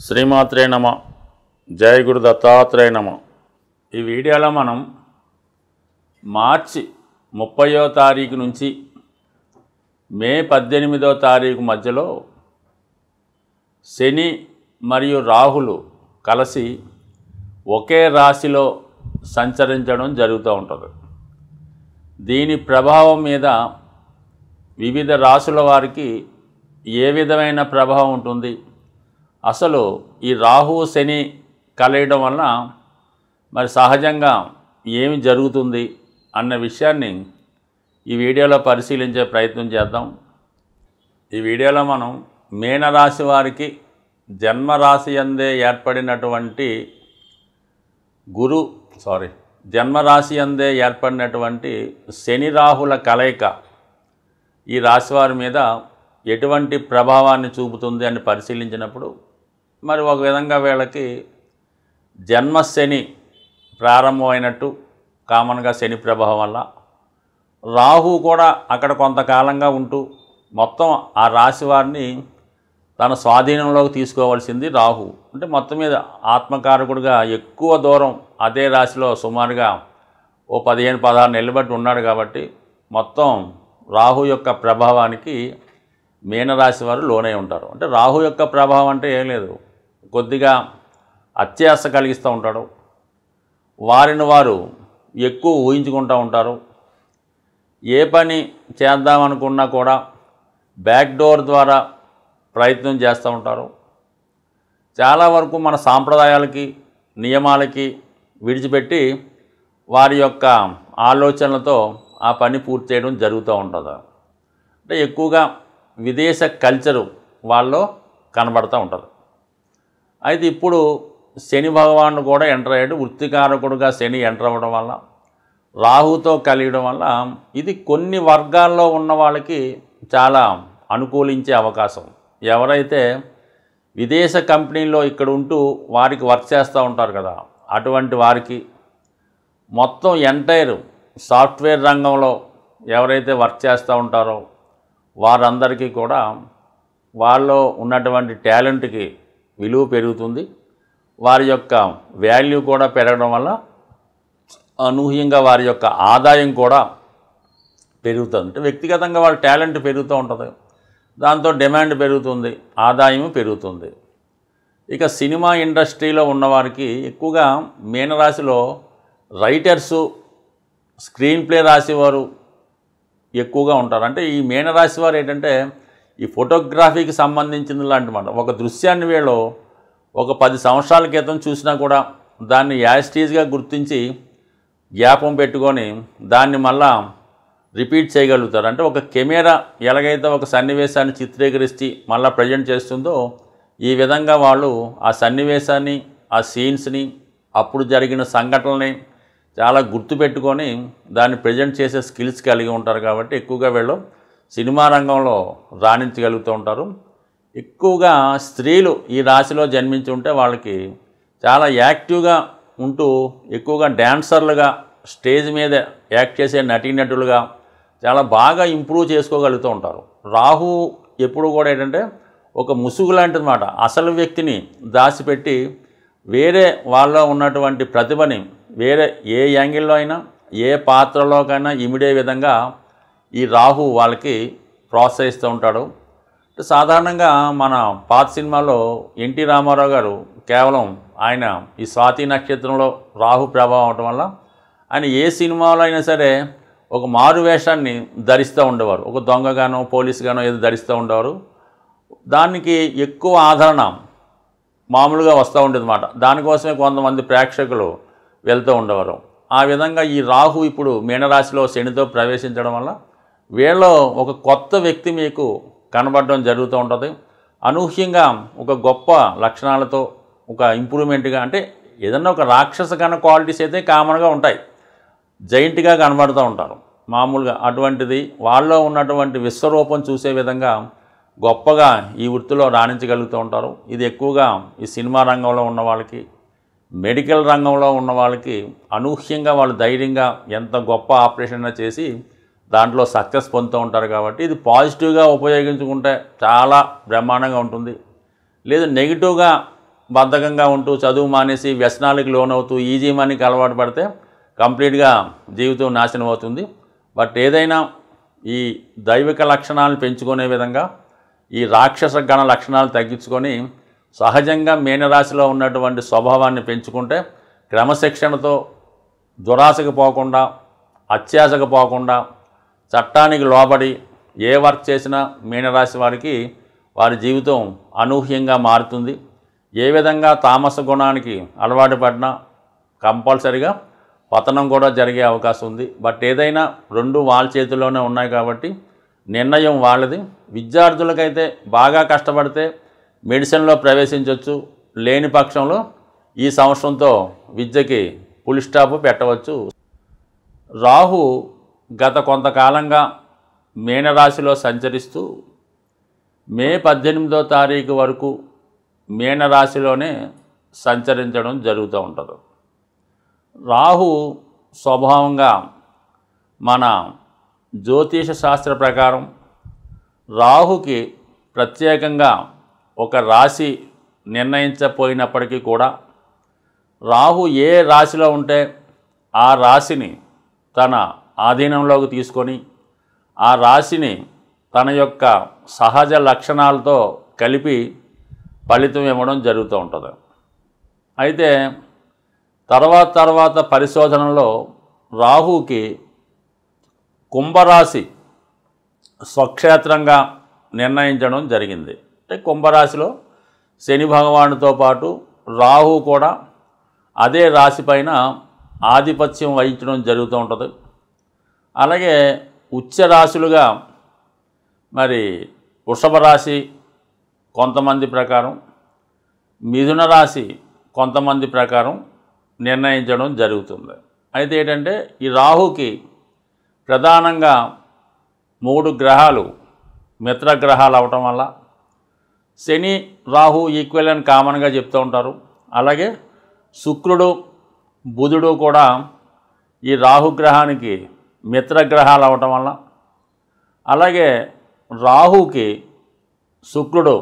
శ్రీమాత్రే నమ. జయ గురు దత్తాత్రేయ నమ. ఈ వీడియోలో మనం మార్చి 30వ తారీఖు నుంచి మే 18వ తారీఖు మధ్యలో శని మరియు రాహులు కలిసి ఒకే రాశిలో సంచరించడం జరుగుతూ ఉంటుంది. దీని ప్రభావం మీద వివిధ రాశుల వారికి ఏ విధమైన ప్రభావం ఉంటుంది, అసలు ఈ రాహు శని కలయడం వలన మరి సహజంగా ఏమి జరుగుతుంది అన్న విషయాన్ని ఈ వీడియోలో పరిశీలించే ప్రయత్నం చేద్దాం. ఈ వీడియోలో మనం మీనరాశి వారికి జన్మరాశి యందే ఏర్పడినటువంటి జన్మరాశి యందే ఏర్పడినటువంటి శని రాహుల కలయిక ఈ రాశి వారి మీద ఎటువంటి ప్రభావాన్ని చూపుతుంది అని పరిశీలించినప్పుడు మరి ఒక విధంగా వీళ్ళకి జన్మశని ప్రారంభమైనట్టు కామన్గా శని ప్రభావం వల్ల రాహు కూడా అక్కడ కొంతకాలంగా ఉంటూ మొత్తం ఆ రాశి వారిని తన స్వాధీనంలోకి తీసుకోవాల్సింది రాహు. అంటే మొత్తం మీద ఆత్మకారకుడిగా ఎక్కువ దూరం అదే రాశిలో సుమారుగా ఓ 15-16 నెలలు బట్టి ఉన్నాడు కాబట్టి మొత్తం రాహు యొక్క ప్రభావానికి మీనరాశి వారు లోనై ఉంటారు. అంటే రాహు యొక్క ప్రభావం అంటే ఏం లేదు, కొద్దిగా అత్యాశ కలిగిస్తూ ఉంటాడు, వారిని వారు ఎక్కువ ఊహించుకుంటూ ఉంటారు, ఏ పని చేద్దామనుకున్నా కూడా బ్యాక్ డోర్ ద్వారా ప్రయత్నం చేస్తూ ఉంటారు. చాలా వరకు మన సాంప్రదాయాలకి నియమాలకి విడిచిపెట్టి వారి యొక్క ఆలోచనలతో ఆ పని పూర్తి చేయడం జరుగుతూ ఉంటుంది. అంటే ఎక్కువగా విదేశ కల్చరు వాళ్ళలో కనబడుతూ ఉంటుంది. అయితే ఇప్పుడు శని భగవానుడు కూడా ఎంటర్ అయ్యాడు. వృత్తికారకుడుగా శని ఎంటర్ అవ్వడం వల్ల రాహుతో కలియడం వల్ల ఇది కొన్ని వర్గాల్లో ఉన్న వాళ్ళకి చాలా అనుకూలించే అవకాశం. ఎవరైతే విదేశ కంపెనీల్లో ఇక్కడ ఉంటూ వారికి వర్క్ చేస్తూ ఉంటారు కదా, అటువంటి వారికి మొత్తం ఎంటైర్ సాఫ్ట్వేర్ రంగంలో ఎవరైతే వర్క్ చేస్తూ ఉంటారో వారందరికీ కూడా వాళ్ళలో ఉన్నటువంటి టాలెంట్కి విలువ పెరుగుతుంది. వారి యొక్క వాల్యూ కూడా పెరగడం వల్ల అనూహ్యంగా వారి యొక్క ఆదాయం కూడా పెరుగుతుంది. అంటే వ్యక్తిగతంగా వాళ్ళ టాలెంట్ పెరుగుతూ ఉంటుంది, దాంతో డిమాండ్ పెరుగుతుంది, ఆదాయం పెరుగుతుంది. ఇక సినిమా ఇండస్ట్రీలో ఉన్నవారికి ఎక్కువగా మీనరాశిలో రైటర్సు, స్క్రీన్ ప్లే రాసేవారు ఎక్కువగా ఉంటారు. అంటే ఈ మీనరాశి వారు ఏంటంటే ఈ ఫోటోగ్రఫీకి సంబంధించిన లాంటిమాట ఒక దృశ్యాన్ని వీళ్ళు ఒక 10 సంవత్సరాల క్రితం చూసినా కూడా దాన్ని యాస్టీజ్గా గుర్తించి జ్ఞాపం పెట్టుకొని దాన్ని మళ్ళా రిపీట్ చేయగలుగుతారు. అంటే ఒక కెమెరా ఎలాగైతే ఒక సన్నివేశాన్ని చిత్రీకరించి మళ్ళీ ప్రజెంట్ చేస్తుందో ఈ విధంగా వాళ్ళు ఆ సన్నివేశాన్ని, ఆ సీన్స్ని, అప్పుడు జరిగిన సంఘటనల్ని చాలా గుర్తుపెట్టుకొని దాన్ని ప్రజెంట్ చేసే స్కిల్స్ కలిగి ఉంటారు. కాబట్టి ఎక్కువగా వీళ్ళు సినిమా రంగంలో రాణించగలుగుతూ ఉంటారు. ఎక్కువగా స్త్రీలు ఈ రాశిలో జన్మించి ఉంటే వాళ్ళకి చాలా యాక్టివ్గా ఉంటూ ఎక్కువగా డ్యాన్సర్లుగా, స్టేజ్ మీద యాక్ట్ చేసే నటీనటులుగా చాలా బాగా ఇంప్రూవ్ చేసుకోగలుగుతూ ఉంటారు. రాహు ఎప్పుడు కూడా ఏంటంటే ఒక ముసుగు లాంటిది మాట, అసలు వ్యక్తిని దాచిపెట్టి వేరే వాళ్ళలో ఉన్నటువంటి ప్రతిభని వేరే ఏ యాంగిల్లో అయినా ఏ పాత్రలోకైనా ఇమిడే విధంగా ఈ రాహు వాళ్ళకి ప్రోత్సహిస్తూ ఉంటాడు. సాధారణంగా మన పాత సినిమాలో ఎన్టీ రామారావు గారు కేవలం ఆయన ఈ స్వాతి నక్షత్రంలో రాహు ప్రభావం అవటం వల్ల ఆయన ఏ సినిమాలో అయినా సరే ఒక మారు వేషాన్ని ధరిస్తూ ఉండేవారు. ఒక దొంగగానో పోలీసుగానో ఏదో ధరిస్తూ ఉండేవారు. దానికి ఎక్కువ ఆదరణ మామూలుగా వస్తూ ఉండేది అన్నమాట. దానికోసమే కొంతమంది ప్రేక్షకులు వెళ్తూ ఉండేవారు. ఆ విధంగా ఈ రాహు ఇప్పుడు మీనరాశిలో శనితో ప్రవేశించడం వల్ల వీళ్ళలో ఒక కొత్త వ్యక్తి మీకు కనబడడం జరుగుతూ ఉంటుంది. అనూహ్యంగా ఒక గొప్ప లక్షణాలతో ఒక ఇంప్రూవ్మెంట్గా, అంటే ఏదన్నా ఒక రాక్షస కన్నా క్వాలిటీస్ అయితే కామన్గా ఉంటాయి, జైంట్గా కనబడుతూ ఉంటారు మామూలుగా. అటువంటిది వాళ్ళలో ఉన్నటువంటి విశ్వరూపం చూసే విధంగా గొప్పగా ఈ వృత్తిలో రాణించగలుగుతూ ఉంటారు. ఇది ఎక్కువగా ఈ సినిమా రంగంలో ఉన్న వాళ్ళకి, మెడికల్ రంగంలో ఉన్న వాళ్ళకి అనూహ్యంగా వాళ్ళు ధైర్యంగా ఎంత గొప్ప ఆపరేషన్ చేసి దాంట్లో సక్సెస్ పొందుతూ ఉంటారు. కాబట్టి ఇది పాజిటివ్గా ఉపయోగించుకుంటే చాలా బ్రహ్మాండంగా ఉంటుంది. లేదు నెగిటివ్గా బద్ధకంగా ఉంటూ చదువు మానేసి వ్యసనాలకు లోనవుతూ ఈజీ మనీకి అలవాటు పడితే కంప్లీట్గా జీవితం నాశనం అవుతుంది. బట్ ఏదైనా ఈ దైవిక లక్షణాలను పెంచుకునే విధంగా ఈ రాక్షస గణ లక్షణాలు తగ్గించుకొని సహజంగా మీనరాశిలో ఉన్నటువంటి స్వభావాన్ని పెంచుకుంటే క్రమశిక్షణతో దురాశకు పోకుండా, అత్యాశకు పోకుండా, చట్టానికి లోబడి ఏ వర్క్ చేసినా మీనరాశి వారికి వారి జీవితం అనూహ్యంగా మారుతుంది. ఏ విధంగా తామస గుణానికి అలవాటు పడినా కంపల్సరిగా పతనం కూడా జరిగే అవకాశం ఉంది. బట్ ఏదైనా రెండు వాళ్ళ చేతుల్లోనే ఉన్నాయి కాబట్టి నిర్ణయం వాళ్ళది. విద్యార్థులకైతే బాగా కష్టపడితే మెడిసిన్లో ప్రవేశించవచ్చు, లేని పక్షంలో ఈ సంవత్సరంతో విద్యకి ఫుల్ స్టాప్ పెట్టవచ్చు. రాహు గత కొంతకాలంగా మీనరాశిలో సంచరిస్తూ మే 18వ తారీఖు వరకు మీనరాశిలోనే సంచరించడం జరుగుతూ ఉంటుంది. రాహు స్వభావంగా మన జ్యోతిష శాస్త్ర ప్రకారం రాహుకి ప్రత్యేకంగా ఒక రాశి నిర్ణయించపోయినప్పటికీ కూడా రాహు ఏ రాశిలో ఉంటే ఆ రాశిని తన ఆధీనంలోకి తీసుకొని ఆ రాశిని తన యొక్క సహజ లక్షణాలతో కలిపి ఫలితం ఇవ్వడం జరుగుతూ ఉంటుంది. అయితే తర్వాత పరిశోధనలో రాహుకి కుంభరాశి స్వక్షేత్రంగా నిర్ణయించడం జరిగింది. అంటే కుంభరాశిలో శని భగవానుడితో పాటు రాహు కూడా అదే రాశి పైన ఆధిపత్యం వహించడం జరుగుతూ ఉంటుంది. అలాగే ఉచ్చ రాశులుగా మరి వృషభ రాశి కొంతమంది ప్రకారం, మిథున రాశి కొంతమంది ప్రకారం నిర్ణయించడం జరుగుతుంది. అయితే ఏంటంటే ఈ రాహుకి ప్రధానంగా 3 గ్రహాలు మిత్రగ్రహాలు అవటం వల్ల శని రాహు ఈక్వల్ అని కామన్గా చెప్తూ ఉంటారు. అలాగే శుక్రుడు బుధుడు కూడా ఈ రాహుగ్రహానికి మిత్రగ్రహాలు అవటం వల్ల, అలాగే రాహుకి శుక్రుడు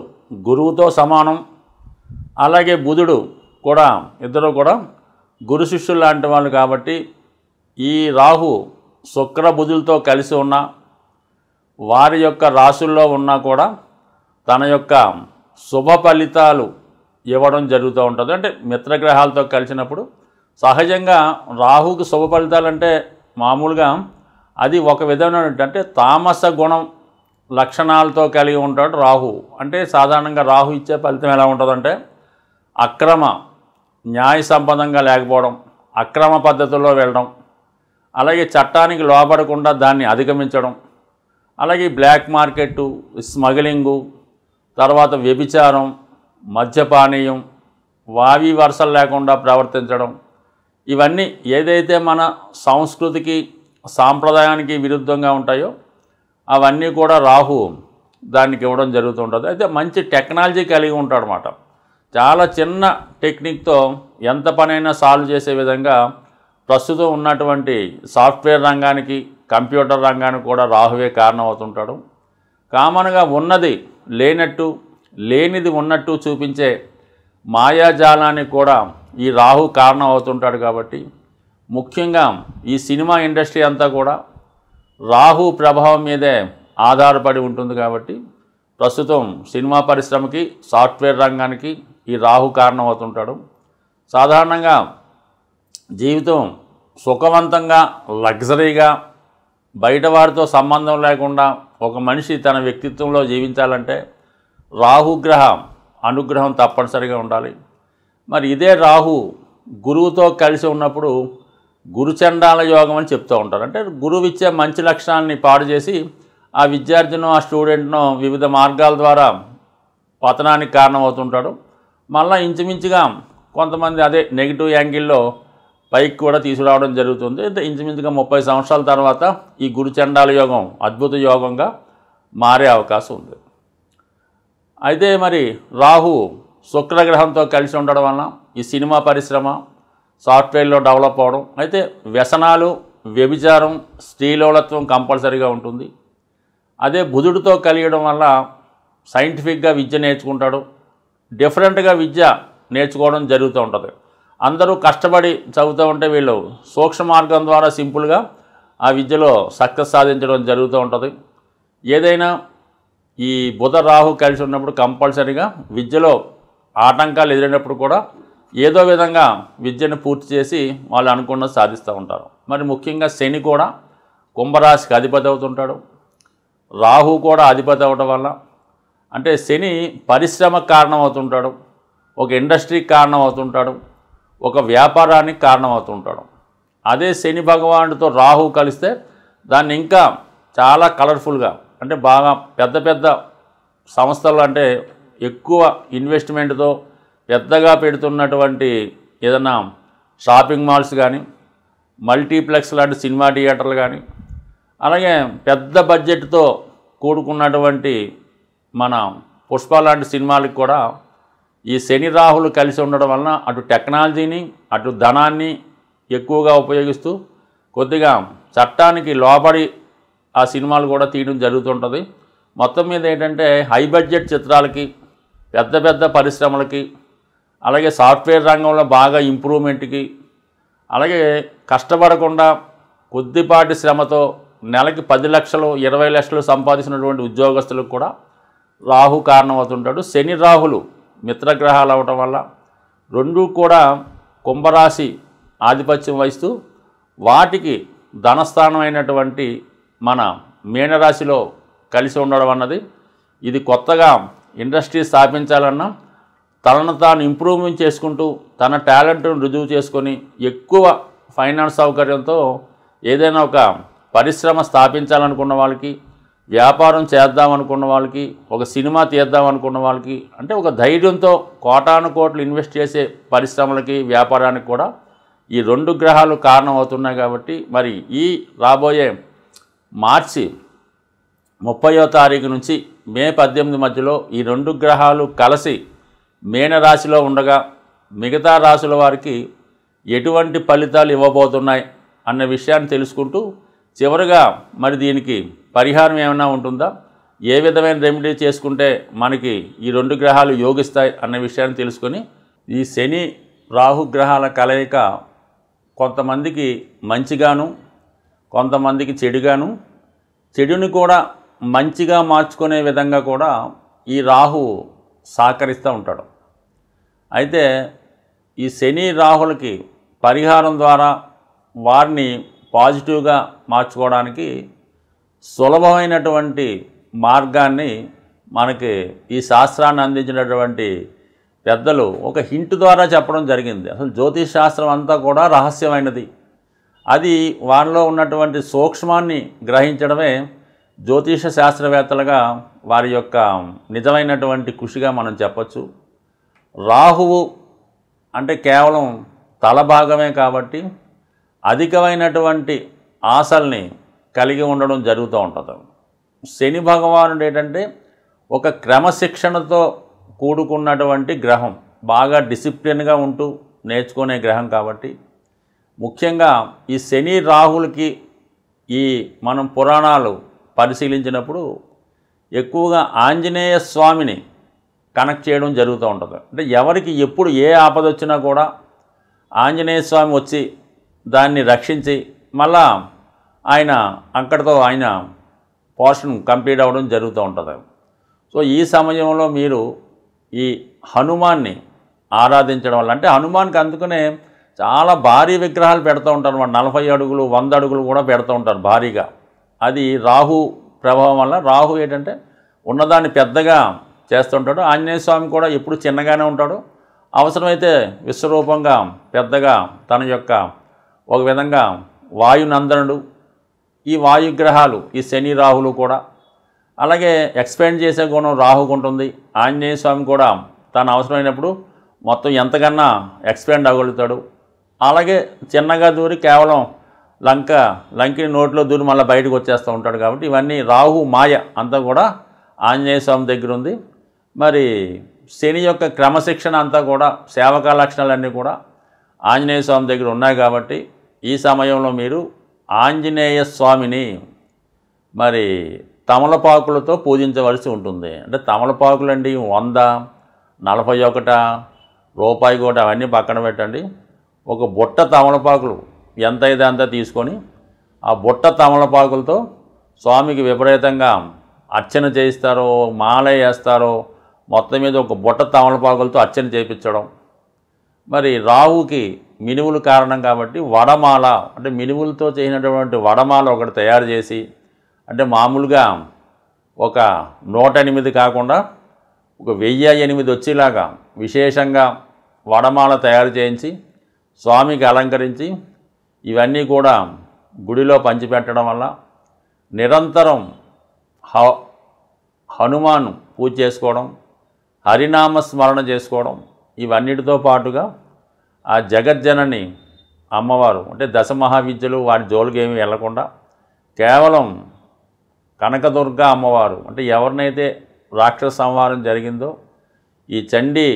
గురువుతో సమానం, అలాగే బుధుడు కూడా ఇద్దరు కూడా గురు శిష్యులు లాంటి వాళ్ళు కాబట్టి ఈ రాహు శుక్ర బుధులతో కలిసి ఉన్న వారి యొక్క రాశుల్లో ఉన్నా కూడా తన యొక్క శుభ ఫలితాలు ఇవ్వడం జరుగుతూ ఉంటుంది. అంటే మిత్రగ్రహాలతో కలిసినప్పుడు సహజంగా రాహుకి శుభ ఫలితాలు అంటే మామూలుగా అది ఒక విధమైన అంటే తామస గుణం లక్షణాలతో కలిగి ఉంటాడు రాహు. అంటే సాధారణంగా రాహు ఇచ్చే ఫలితం ఎలా ఉంటుందంటే అక్రమ న్యాయ సంబంధంగా లేకపోవడం, అక్రమ పద్ధతుల్లో వెళ్ళడం, అలాగే చట్టానికి లోబడకుండా దాన్ని అధిగమించడం, అలాగే బ్లాక్ మార్కెట్టు, స్మగ్లింగు, తర్వాత వ్యభిచారం, మద్యపానీయం, వావి వరుసలు లేకుండా ప్రవర్తించడం, ఇవన్నీ ఏదైతే మన సంస్కృతికి సాంప్రదాయానికి విరుద్ధంగా ఉంటాయో అవన్నీ కూడా రాహు దానికి ఇవ్వడం జరుగుతుంటుంది. అయితే మంచి టెక్నాలజీ కలిగి ఉంటాడనమాట. చాలా చిన్న టెక్నిక్తో ఎంత పనైనా సాల్వ్ చేసే విధంగా ప్రస్తుతం ఉన్నటువంటి సాఫ్ట్వేర్ రంగానికి, కంప్యూటర్ రంగానికి కూడా రాహువే కారణం అవుతుంటాడు. కామన్గా ఉన్నది లేనట్టు, లేనిది ఉన్నట్టు చూపించే మాయాజాలానికి కూడా ఈ రాహు కారణం అవుతుంటాడు. కాబట్టి ముఖ్యంగా ఈ సినిమా ఇండస్ట్రీ అంతా కూడా రాహు ప్రభావం మీదే ఆధారపడి ఉంటుంది. కాబట్టి ప్రస్తుతం సినిమా పరిశ్రమకి, సాఫ్ట్వేర్ రంగానికి ఈ రాహు కారణం అవుతుంటాడు. సాధారణంగా జీవితం సుఖవంతంగా, లగ్జరీగా, బయట వారితో సంబంధం లేకుండా ఒక మనిషి తన వ్యక్తిత్వంలో జీవించాలంటే రాహుగ్రహ అనుగ్రహం తప్పనిసరిగా ఉండాలి. మరి ఇదే రాహు గురువుతో కలిసి ఉన్నప్పుడు గురుచండాల యోగం అని చెప్తూ ఉంటారు. అంటే గురువు ఇచ్చే మంచి లక్షణాలని పాడు చేసి ఆ విద్యార్థినో ఆ స్టూడెంట్నో వివిధ మార్గాల ద్వారా పతనానికి కారణమవుతుంటాడు. మళ్ళీ ఇంచుమించుగా కొంతమంది అదే నెగిటివ్ యాంగిల్లో పైకి కూడా తీసుకురావడం జరుగుతుంది. ఇంచుమించుగా 30 సంవత్సరాల తర్వాత ఈ గురుచండాల యోగం అద్భుత యోగంగా మారే అవకాశం ఉంది. అయితే మరి రాహు శుక్రగ్రహంతో కలిసి ఉండడం వలన ఈ సినిమా పరిశ్రమ, సాఫ్ట్వేర్లో డెవలప్ అవడం, అయితే వ్యసనాలు, వ్యభిచారం, స్త్రీలోలత్వం కంపల్సరీగా ఉంటుంది. అదే బుధుడితో కలియడం వల్ల సైంటిఫిక్గా విద్య నేర్చుకుంటాడు. డిఫరెంట్గా విద్య నేర్చుకోవడం జరుగుతూ ఉంటుంది. అందరూ కష్టపడి చదువుతూ ఉంటే వీళ్ళు సూక్ష్మ మార్గం ద్వారా సింపుల్గా ఆ విద్యలో సక్సెస్ సాధించడం జరుగుతూ ఉంటుంది. ఏదైనా ఈ బుధ రాహు కలిసి ఉన్నప్పుడు కంపల్సరీగా విద్యలో ఆటంకాలు ఎదురైనప్పుడు కూడా ఏదో విధంగా విద్యను పూర్తి చేసి వాళ్ళు అనుకున్నది సాధిస్తూ ఉంటారు. మరి ముఖ్యంగా శని కూడా కుంభరాశికి అధిపతి అవుతుంటాడు, రాహు కూడా అధిపతి అవడం వల్ల అంటే శని పరిశ్రమకు కారణం అవుతుంటాడు, ఒక ఇండస్ట్రీకి కారణం అవుతుంటాడు, ఒక వ్యాపారానికి కారణం అవుతుంటాడు. అదే శని భగవానుడితో రాహు కలిస్తే దాన్ని ఇంకా చాలా కలర్ఫుల్గా అంటే బాగా పెద్ద పెద్ద సంస్థలు అంటే ఎక్కువ ఇన్వెస్ట్మెంట్తో పెద్దగా పెడుతున్నటువంటి ఏదైనా షాపింగ్ మాల్స్ కానీ, మల్టీప్లెక్స్ లాంటి సినిమా థియేటర్లు కానీ, అలాగే పెద్ద బడ్జెట్తో కూడుకున్నటువంటి మన పుష్ప లాంటి సినిమాలకు కూడా ఈ శని రాహులు కలిసి ఉండడం వలన అటు టెక్నాలజీని అటు ధనాన్ని ఎక్కువగా ఉపయోగిస్తూ కొద్దిగా చట్టానికి లోబడి ఆ సినిమాలు కూడా తీయడం జరుగుతుంటుంది. మొత్తం మీద ఏంటంటే హై బడ్జెట్ చిత్రాలకి, పెద్ద పెద్ద పరిశ్రమలకి, అలాగే సాఫ్ట్వేర్ రంగంలో బాగా ఇంప్రూవ్మెంట్కి, అలాగే కష్టపడకుండా కొద్దిపాటి శ్రమతో నెలకి 10 లక్షలు 20 లక్షలు సంపాదించినటువంటి ఉద్యోగస్తులకు కూడా రాహు కారణమవుతుంటాడు. శని రాహులు మిత్రగ్రహాలు అవటం వల్ల రెండూ కూడా కుంభరాశి ఆధిపత్యం వహిస్తూ వాటికి ధనస్థానం అయినటువంటి మన మీనరాశిలో కలిసి ఉండడం అన్నది ఇది కొత్తగా ఇండస్ట్రీ స్థాపించాలన్నా తనను తాను ఇంప్రూవ్మెంట్ చేసుకుంటూ తన టాలెంట్ను రుజువు చేసుకొని ఎక్కువ ఫైనాన్స్ సౌకర్యంతో ఏదైనా ఒక పరిశ్రమ స్థాపించాలనుకున్న వాళ్ళకి, వ్యాపారం చేద్దామనుకున్న వాళ్ళకి, ఒక సినిమా తీద్దామనుకున్న వాళ్ళకి అంటే ఒక ధైర్యంతో కోటాను కోట్లు ఇన్వెస్ట్ చేసే పరిశ్రమలకి, వ్యాపారానికి కూడా ఈ 2 గ్రహాలు కారణం అవుతున్నాయి. కాబట్టి మరి ఈ రాబోయే మార్చి 30వ తారీఖు నుంచి మే 18 మధ్యలో ఈ 2 గ్రహాలు కలిసి మీనరాశిలో ఉండగా మిగతా రాశుల వారికి ఎటువంటి ఫలితాలు ఇవ్వబోతున్నాయి అన్న విషయాన్ని తెలుసుకుంటూ చివరిగా మరి దీనికి పరిహారం ఏమైనా ఉంటుందా, ఏ విధమైన రెమెడీ చేసుకుంటే మనకి ఈ 2 గ్రహాలు యోగిస్తాయి అన్న విషయాన్ని తెలుసుకొని ఈ శని రాహు గ్రహాల కలయిక కొంతమందికి మంచిగాను కొంతమందికి చెడుగాను, చెడుని కూడా మంచిగా మార్చుకునే విధంగా కూడా ఈ రాహు సహకరిస్తూ ఉంటాడు. అయితే ఈ శని రాహులకి పరిహారం ద్వారా వారిని పాజిటివ్గా మార్చుకోవడానికి సులభమైనటువంటి మార్గాన్ని మనకి ఈ శాస్త్రాన్ని అందించినటువంటి పెద్దలు ఒక హింట్ ద్వారా చెప్పడం జరిగింది. అసలు జ్యోతిష్ శాస్త్రం అంతా కూడా రహస్యమైనది. అది వారిలో ఉన్నటువంటి సూక్ష్మాన్ని గ్రహించడమే జ్యోతిష శాస్త్రవేత్తలుగా వారి యొక్క నిజమైనటువంటి కృషిగా మనం చెప్పచ్చు. రాహువు అంటే కేవలం తల భాగమే కాబట్టి అధికమైనటువంటి ఆశల్ని కలిగి ఉండడం జరుగుతూ ఉంటుంది. శని భగవానుడు ఏంటంటే ఒక క్రమశిక్షణతో కూడుకున్నటువంటి గ్రహం, బాగా డిసిప్లిన్గా ఉంటూ నేర్చుకునే గ్రహం కాబట్టి ముఖ్యంగా ఈ శని రాహులకి ఈ మనం పురాణాలు పరిశీలించినప్పుడు ఎక్కువగా ఆంజనేయ స్వామిని కనెక్ట్ చేయడం జరుగుతూ ఉంటుంది. అంటే ఎవరికి ఎప్పుడు ఏ ఆపద వచ్చినా కూడా ఆంజనేయ స్వామి వచ్చి దాన్ని రక్షించి మళ్ళా ఆయన అక్కడితో ఆయన పోర్షన్ కంప్లీట్ అవ్వడం జరుగుతూ ఉంటుంది. సో ఈ సమయంలో మీరు ఈ హనుమాన్ని ఆరాధించడం వల్ల అంటే హనుమాన్కి అందుకనే చాలా భారీ విగ్రహాలు పెడుతూ ఉంటారు. 40 అడుగులు 100 అడుగులు కూడా పెడుతూ ఉంటారు భారీగా. అది రాహు ప్రభావం వల్ల. రాహు ఏంటంటే ఉన్నదాన్ని పెద్దగా చేస్తుంటాడు. ఆంజనేయ స్వామి కూడా ఎప్పుడు చిన్నగానే ఉంటాడు. అవసరమైతే విశ్వరూపంగా పెద్దగా తన యొక్క ఒక విధంగా వాయునందనుడు. ఈ వాయుగ్రహాలు ఈ శని రాహులు కూడా అలాగే ఎక్స్పాండ్ చేసే గుణం రాహుకు ఉంటుంది. ఆంజనేయ స్వామి కూడా తను అవసరమైనప్పుడు మొత్తం ఎంతకన్నా ఎక్స్పాండ్ అవ్వగలుగుతాడు. అలాగే చిన్నగా దూరి కేవలం లంకిని నోట్లో దూరి మళ్ళీ బయటకు వచ్చేస్తూ ఉంటాడు. కాబట్టి ఇవన్నీ రాహు మాయ అంతా కూడా ఆంజనేయ స్వామి దగ్గర ఉంది. మరి శని యొక్క క్రమశిక్షణ అంతా కూడా సేవకా లక్షణాలన్నీ కూడా ఆంజనేయ స్వామి దగ్గర ఉన్నాయి. కాబట్టి ఈ సమయంలో మీరు ఆంజనేయ స్వామిని మరి తమలపాకులతో పూజించవలసి ఉంటుంది. అంటే తమలపాకులు అండి 100, 41, రూపాయి కోటి అవన్నీ పక్కన పెట్టండి. ఒక బుట్ట తమలపాకులు ఎంత అయితే అంత తీసుకొని ఆ బుట్ట తమలపాకులతో స్వామికి విపరీతంగా అర్చన చేయిస్తారో, మాల వేస్తారో, మొత్తం మీద ఒక బుట్ట తమలపాకులతో అర్చన చేయించడం. మరి రాహుకి మినువులు కారణం కాబట్టి వడమాల అంటే మినువులతో చేసినటువంటి వడమాల ఒకటి తయారు చేసి, అంటే మామూలుగా ఒక 108 కాకుండా ఒక 1008 వచ్చేలాగా విశేషంగా వడమాల తయారు చేయించి స్వామికి అలంకరించి ఇవన్నీ కూడా గుడిలో పంచిపెట్టడం వల్ల నిరంతరం హనుమాను పూజ చేసుకోవడం, హరినామ స్మరణ చేసుకోవడం, ఇవన్నిటితో పాటుగా ఆ జగజ్జనని అమ్మవారు అంటే దశమహావిద్యలు వాటి జోలికి ఏమీ వెళ్లకుండా కేవలం కనకదుర్గ అమ్మవారు అంటే ఎవరినైతే రాక్షస సంహారం జరిగిందో ఈ చండీ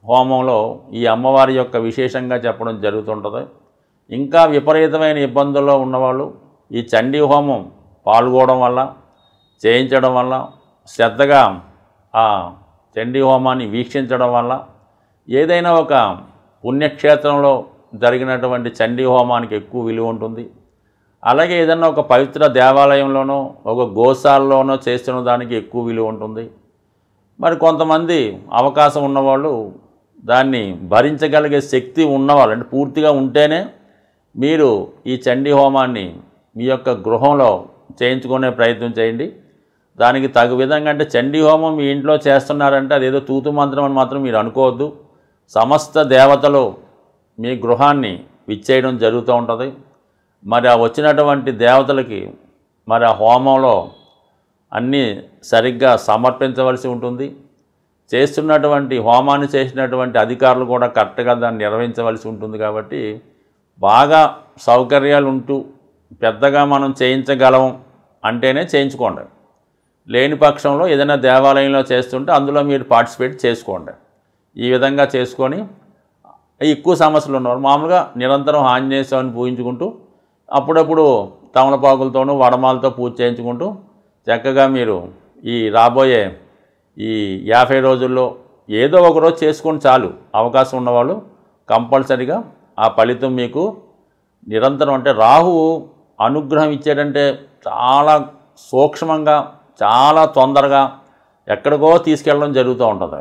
హోమంలో ఈ అమ్మవారి యొక్క విశేషంగా చెప్పడం జరుగుతుంటుంది. ఇంకా విపరీతమైన ఇబ్బందుల్లో ఉన్నవాళ్ళు ఈ చండీ హోమం పాల్గొనడం వల్ల, చేయించడం వల్ల, శ్రద్ధగా ఆ చండీ హోమాన్ని వీక్షించడం వల్ల ఏదైనా ఒక పుణ్యక్షేత్రంలో జరిగినటువంటి చండీ హోమానికి ఎక్కువ విలువ ఉంటుంది. అలాగే ఏదైనా ఒక పవిత్ర దేవాలయంలోనో ఒక గోశాలలోనో చేస్తున్న దానికి ఎక్కువ విలువ ఉంటుంది. మరి కొంతమంది అవకాశం ఉన్నవాళ్ళు దాన్ని భరించగలిగే శక్తి ఉన్నవాళ్ళు అంటే పూర్తిగా ఉంటేనే మీరు ఈ చండీ హోమాన్ని మీ యొక్క గృహంలో చేయించుకునే ప్రయత్నం చేయండి. దానికి తగు విధంగా అంటే చండీ హోమం మీ ఇంట్లో చేస్తున్నారంటే అదేదో తూతు మంత్రం అని మాత్రం మీరు అనుకోవద్దు. సమస్త దేవతలు మీ గృహాన్ని విచ్చేయడం జరుగుతూ ఉంటుంది. మరి ఆ వచ్చినటువంటి దేవతలకి మరి ఆ హోమంలో అన్నీ సరిగ్గా సమర్పించవలసి ఉంటుంది. చేస్తున్నటువంటి హోమాన్ని చేసినటువంటి అధికారులు కూడా కరెక్ట్గా దాన్ని నిర్వహించవలసి ఉంటుంది. కాబట్టి బాగా సౌకర్యాలు ఉంటూ పెద్దగా మనం చేయించగలం అంటేనే చేయించుకోండి. లేని పక్షంలో ఏదైనా దేవాలయంలో చేస్తుంటే అందులో మీరు పార్టిసిపేట్ చేసుకోండి. ఈ విధంగా చేసుకొని ఎక్కువ సమస్యలు ఉన్నవారు మామూలుగా నిరంతరం ఆంజనేయ స్వామిని పూజించుకుంటూ అప్పుడప్పుడు తమలపాకులతోనూ వడమాలతో పూజ చేయించుకుంటూ చక్కగా మీరు ఈ రాబోయే ఈ 50 రోజుల్లో ఏదో ఒక రోజు చేసుకొని చాలు. అవకాశం ఉన్నవాళ్ళు కంపల్సరీగా ఆ ఫలితం మీకు నిరంతరం అంటే రాహువు అనుగ్రహం ఇచ్చేటంటే చాలా సూక్ష్మంగా చాలా తొందరగా ఎక్కడికో తీసుకెళ్ళడం జరుగుతూ ఉంటుంది.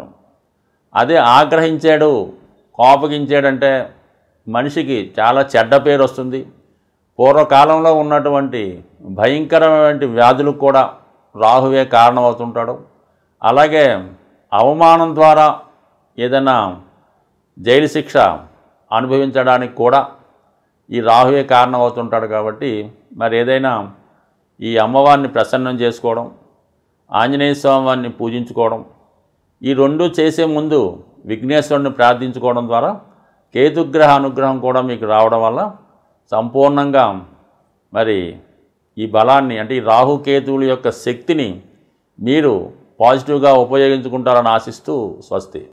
అదే ఆగ్రహించాడు, కోపగించాడంటే మనిషికి చాలా చెడ్డ పేరు వస్తుంది. పూర్వకాలంలో ఉన్నటువంటి భయంకరమైన వ్యాధులకు కూడా రాహువే కారణమవుతుంటాడు. అలాగే అవమానం ద్వారా ఏదైనా జైలు శిక్ష అనుభవించడానికి కూడా ఈ రాహువే కారణమవుతుంటాడు. కాబట్టి మరి ఏదైనా ఈ అమ్మవారిని ప్రసన్నం చేసుకోవడం, ఆంజనేయ స్వామి వారిని పూజించుకోవడం, ఈ రెండు చేసే ముందు విఘ్నేశ్వరుని ప్రార్థించుకోవడం ద్వారా కేతుగ్రహ అనుగ్రహం కూడా మీకు రావడం వల్ల సంపూర్ణంగా మరి ఈ బలాన్ని అంటే ఈ రాహుకేతువుల యొక్క శక్తిని మీరు పాజిటివ్గా ఉపయోగించుకుంటారని ఆశిస్తూ స్వస్తి.